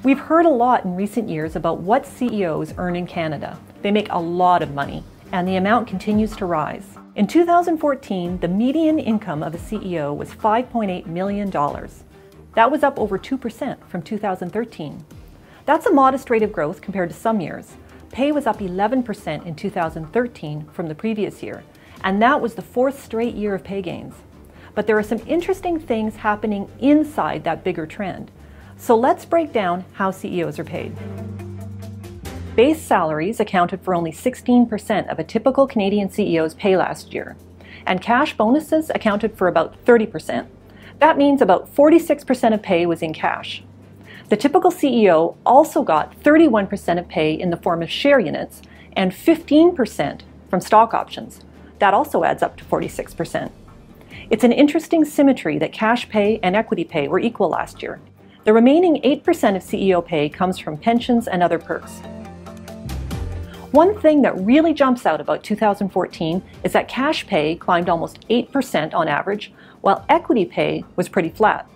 We've heard a lot in recent years about what CEOs earn in Canada. They make a lot of money, and the amount continues to rise. In 2014, the median income of a CEO was $5.8 million. That was up over 2% from 2013. That's a modest rate of growth compared to some years. Pay was up 11% in 2013 from the previous year, and that was the fourth straight year of pay gains. But there are some interesting things happening inside that bigger trend. So let's break down how CEOs are paid. Base salaries accounted for only 16% of a typical Canadian CEO's pay last year, and cash bonuses accounted for about 30%. That means about 46% of pay was in cash. The typical CEO also got 31% of pay in the form of share units and 15% from stock options. That also adds up to 46%. It's an interesting symmetry that cash pay and equity pay were equal last year. The remaining 8% of CEO pay comes from pensions and other perks. One thing that really jumps out about 2014 is that cash pay climbed almost 8% on average, while equity pay was pretty flat.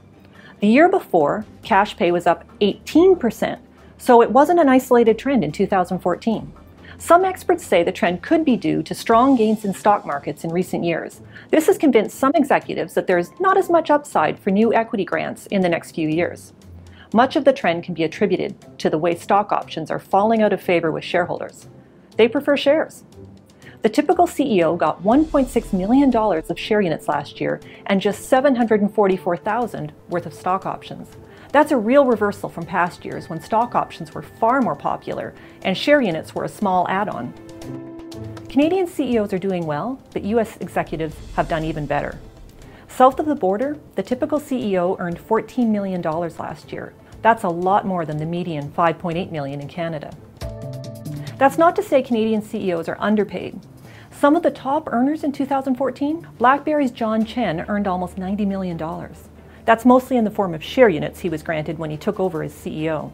The year before, cash pay was up 18%, so it wasn't an isolated trend in 2014. Some experts say the trend could be due to strong gains in stock markets in recent years. This has convinced some executives that there's not as much upside for new equity grants in the next few years. Much of the trend can be attributed to the way stock options are falling out of favor with shareholders. They prefer shares. The typical CEO got $1.6 million of share units last year and just $744,000 worth of stock options. That's a real reversal from past years when stock options were far more popular and share units were a small add-on. Canadian CEOs are doing well, but US executives have done even better. South of the border, the typical CEO earned $14 million last year. That's a lot more than the median $5.8 million in Canada. That's not to say Canadian CEOs are underpaid. Some of the top earners in 2014, BlackBerry's John Chen earned almost $90 million. That's mostly in the form of share units he was granted when he took over as CEO.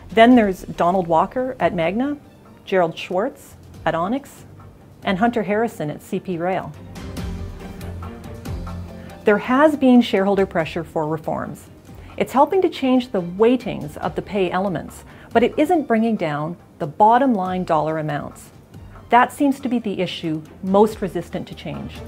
Then there's Donald Walker at Magna, Gerald Schwartz at Onyx, and Hunter Harrison at CP Rail. There has been shareholder pressure for reforms. It's helping to change the weightings of the pay elements, but it isn't bringing down the bottom line dollar amounts. That seems to be the issue most resistant to change.